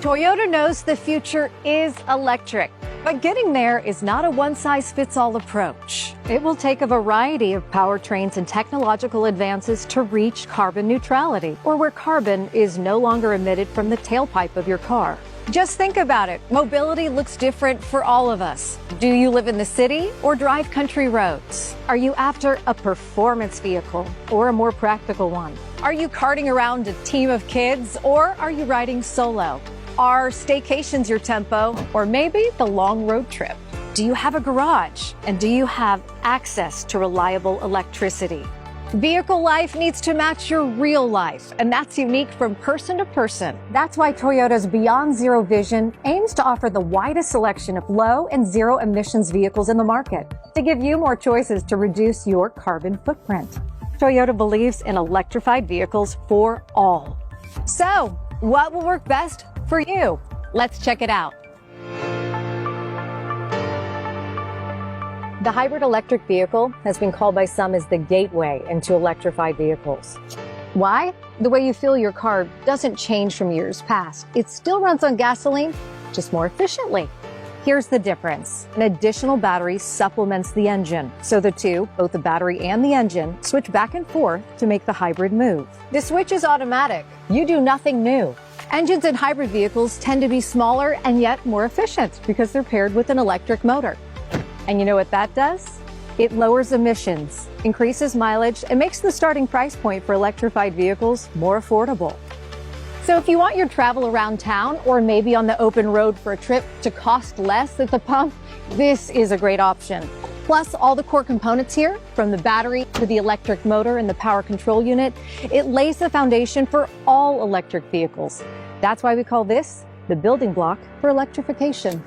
Toyota knows the future is electric, but getting there is not a one-size-fits-all approach. It will take a variety of powertrains and technological advances to reach carbon neutrality, or where carbon is no longer emitted from the tailpipe of your car. Just think about it. Mobility looks different for all of us. Do you live in the city or drive country roads? Are you after a performance vehicle or a more practical one? Are you carting around a team of kids or are you riding solo? Are staycations your tempo or maybe the long road trip? Do you have a garage and do you have access to reliable electricity? Vehicle life needs to match your real life, and that's unique from person to person. That's why Toyota's Beyond Zero vision aims to offer the widest selection of low and zero emissions vehicles in the market to give you more choices to reduce your carbon footprint. Toyota believes in electrified vehicles for all. So, what will work best for you? Let's check it out. The hybrid electric vehicle has been called by some as the gateway into electrified vehicles. Why? The way you fuel your car doesn't change from years past. It still runs on gasoline, just more efficiently. Here's the difference. An additional battery supplements the engine. So the two, both the battery and the engine, switch back and forth to make the hybrid move. The switch is automatic. You do nothing new. Engines in hybrid vehicles tend to be smaller and yet more efficient because they're paired with an electric motor. And you know what that does? It lowers emissions, increases mileage, and makes the starting price point for electrified vehicles more affordable. So if you want your travel around town or maybe on the open road for a trip to cost less at the pump, this is a great option. Plus, all the core components here, from the battery to the electric motor and the power control unit, it lays the foundation for all electric vehicles. That's why we call this the building block for electrification.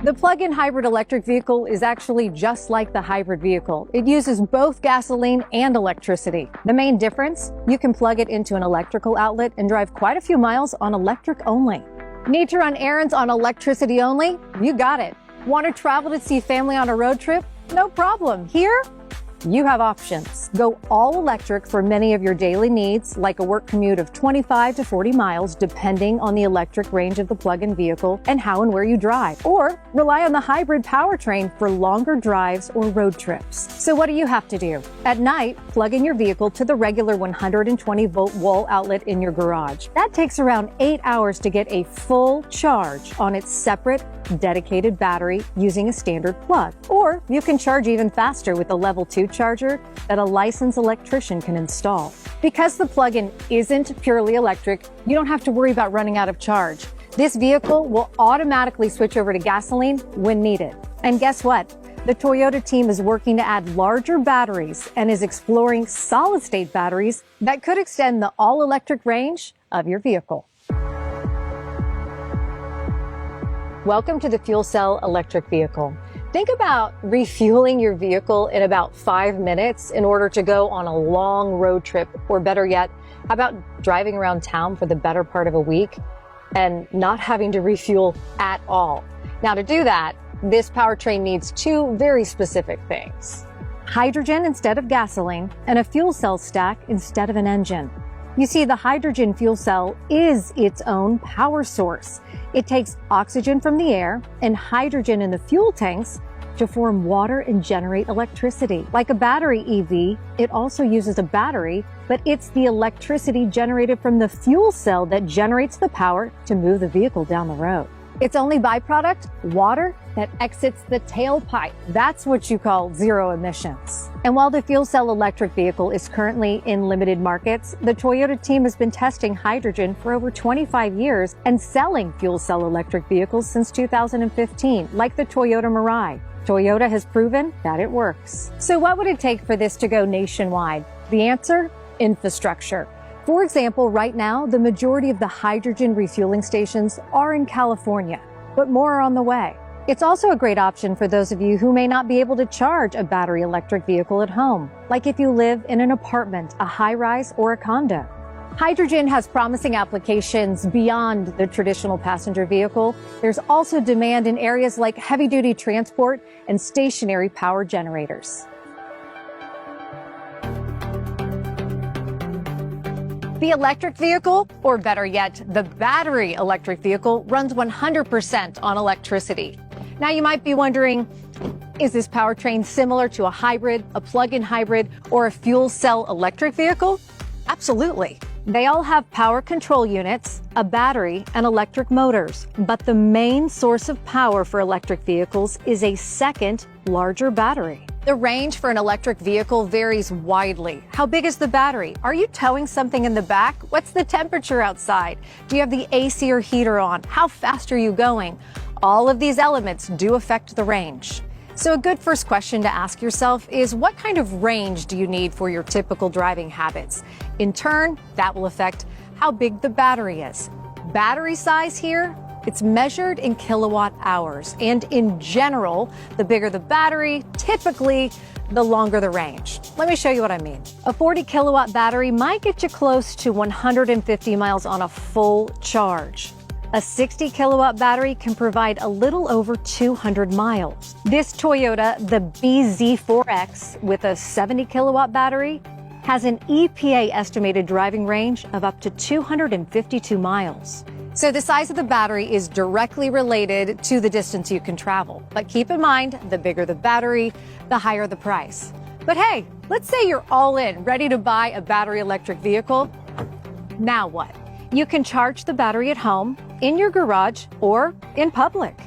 The plug-in hybrid electric vehicle is actually just like the hybrid vehicle. It uses both gasoline and electricity. The main difference? You can plug it into an electrical outlet and drive quite a few miles on electric only. Need to run errands on electricity only? You got it. Want to travel to see family on a road trip? No problem. Here, you have options. Go all electric for many of your daily needs, like a work commute of 25 to 40 miles, depending on the electric range of the plug-in vehicle and how and where you drive. Or rely on the hybrid powertrain for longer drives or road trips. So what do you have to do? At night, plug in your vehicle to the regular 120-volt wall outlet in your garage. That takes around 8 hours to get a full charge on its separate, dedicated battery using a standard plug. Or you can charge even faster with a level 2 charger that a licensed electrician can install. Because the plug-in isn't purely electric, you don't have to worry about running out of charge. This vehicle will automatically switch over to gasoline when needed. And guess what? The Toyota team is working to add larger batteries and is exploring solid-state batteries that could extend the all-electric range of your vehicle. Welcome to the fuel cell electric vehicle. Think about refueling your vehicle in about 5 minutes in order to go on a long road trip, or better yet, how about driving around town for the better part of a week and not having to refuel at all? Now, to do that, this powertrain needs two very specific things: hydrogen instead of gasoline and a fuel cell stack instead of an engine. You see, the hydrogen fuel cell is its own power source. It takes oxygen from the air and hydrogen in the fuel tanks to form water and generate electricity. Like a battery EV, it also uses a battery, but it's the electricity generated from the fuel cell that generates the power to move the vehicle down the road. Its only byproduct, water that exits the tailpipe. That's what you call zero emissions. And while the fuel cell electric vehicle is currently in limited markets, the Toyota team has been testing hydrogen for over 25 years and selling fuel cell electric vehicles since 2015, like the Toyota Mirai. Toyota has proven that it works. So what would it take for this to go nationwide? The answer? Infrastructure. For example, right now, the majority of the hydrogen refueling stations are in California, but more are on the way. It's also a great option for those of you who may not be able to charge a battery electric vehicle at home, like if you live in an apartment, a high-rise, or a condo. Hydrogen has promising applications beyond the traditional passenger vehicle. There's also demand in areas like heavy-duty transport and stationary power generators. The electric vehicle, or better yet, the battery electric vehicle, runs 100% on electricity. Now you might be wondering, is this powertrain similar to a hybrid, a plug-in hybrid, or a fuel cell electric vehicle? Absolutely. They all have power control units, a battery, and electric motors. But the main source of power for electric vehicles is a second, larger battery. The range for an electric vehicle varies widely. How big is the battery? Are you towing something in the back? What's the temperature outside? Do you have the AC or heater on? How fast are you going? All of these elements do affect the range. So a good first question to ask yourself is, what kind of range do you need for your typical driving habits? In turn, that will affect how big the battery is. Battery size here, it's measured in kilowatt hours. And in general, the bigger the battery, typically the longer the range. Let me show you what I mean. A 40 kilowatt battery might get you close to 150 miles on a full charge. A 60 kilowatt battery can provide a little over 200 miles. This Toyota, the BZ4X, with a 70 kilowatt battery, has an EPA estimated driving range of up to 252 miles. So the size of the battery is directly related to the distance you can travel. But keep in mind, the bigger the battery, the higher the price. But hey, let's say you're all in, ready to buy a battery electric vehicle. Now what? You can charge the battery at home, in your garage, or in public.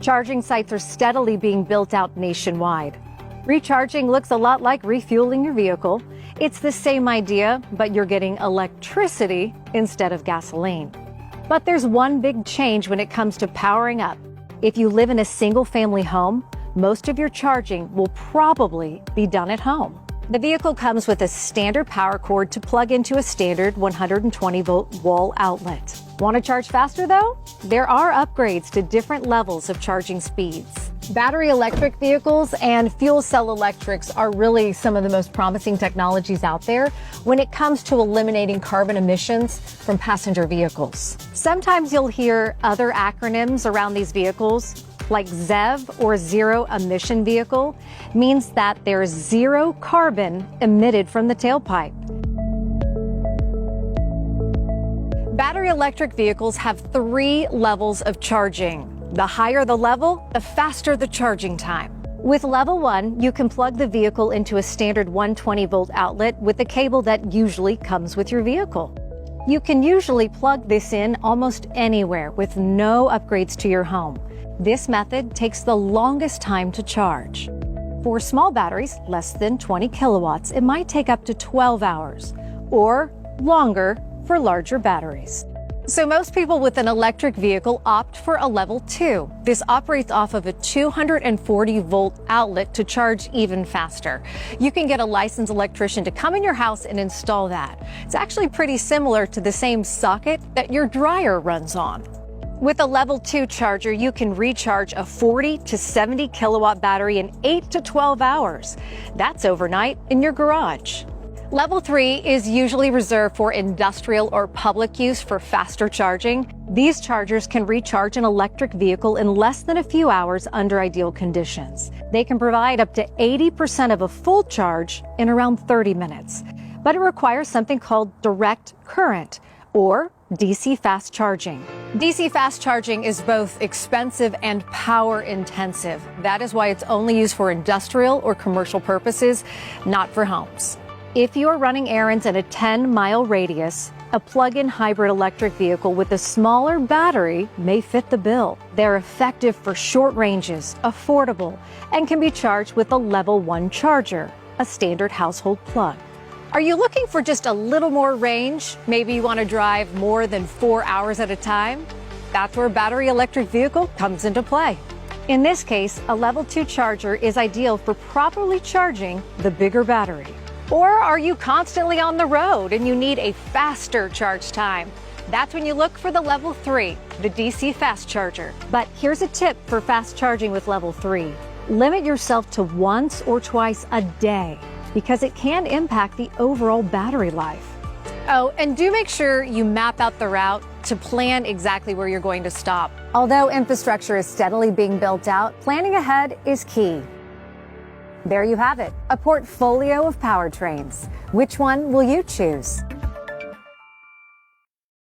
Charging sites are steadily being built out nationwide. Recharging looks a lot like refueling your vehicle. It's the same idea, but you're getting electricity instead of gasoline. But there's one big change when it comes to powering up. If you live in a single-family home, most of your charging will probably be done at home. The vehicle comes with a standard power cord to plug into a standard 120-volt wall outlet. Want to charge faster, though? There are upgrades to different levels of charging speeds. Battery electric vehicles and fuel cell electrics are really some of the most promising technologies out there when it comes to eliminating carbon emissions from passenger vehicles. Sometimes you'll hear other acronyms around these vehicles, like ZEV, or zero emission vehicle, means that there's zero carbon emitted from the tailpipe. Battery electric vehicles have 3 levels of charging. The higher the level, the faster the charging time. With level 1, you can plug the vehicle into a standard 120-volt outlet with the cable that usually comes with your vehicle. You can usually plug this in almost anywhere with no upgrades to your home. This method takes the longest time to charge. For small batteries, less than 20 kilowatts, it might take up to 12 hours, or longer for larger batteries. So most people with an electric vehicle opt for a level 2. This operates off of a 240-volt outlet to charge even faster. You can get a licensed electrician to come in your house and install that. It's actually pretty similar to the same socket that your dryer runs on. With a level 2 charger, you can recharge a 40 to 70 kilowatt battery in 8 to 12 hours. That's overnight in your garage. Level 3 is usually reserved for industrial or public use for faster charging. These chargers can recharge an electric vehicle in less than a few hours under ideal conditions. They can provide up to 80% of a full charge in around 30 minutes. But it requires something called direct current, or DC fast charging. DC fast charging is both expensive and power intensive. That is why it's only used for industrial or commercial purposes, not for homes. If you're running errands in a 10-mile radius, a plug-in hybrid electric vehicle with a smaller battery may fit the bill. They're effective for short ranges, affordable, and can be charged with a level 1 charger, a standard household plug. Are you looking for just a little more range? Maybe you want to drive more than 4 hours at a time? That's where a battery electric vehicle comes into play. In this case, a level 2 charger is ideal for properly charging the bigger battery. Or are you constantly on the road and you need a faster charge time? That's when you look for the level 3, the DC fast charger. But here's a tip for fast charging with level 3. Limit yourself to once or twice a day, because it can impact the overall battery life. Oh, and do make sure you map out the route to plan exactly where you're going to stop. Although infrastructure is steadily being built out, planning ahead is key. There you have it, a portfolio of powertrains. Which one will you choose?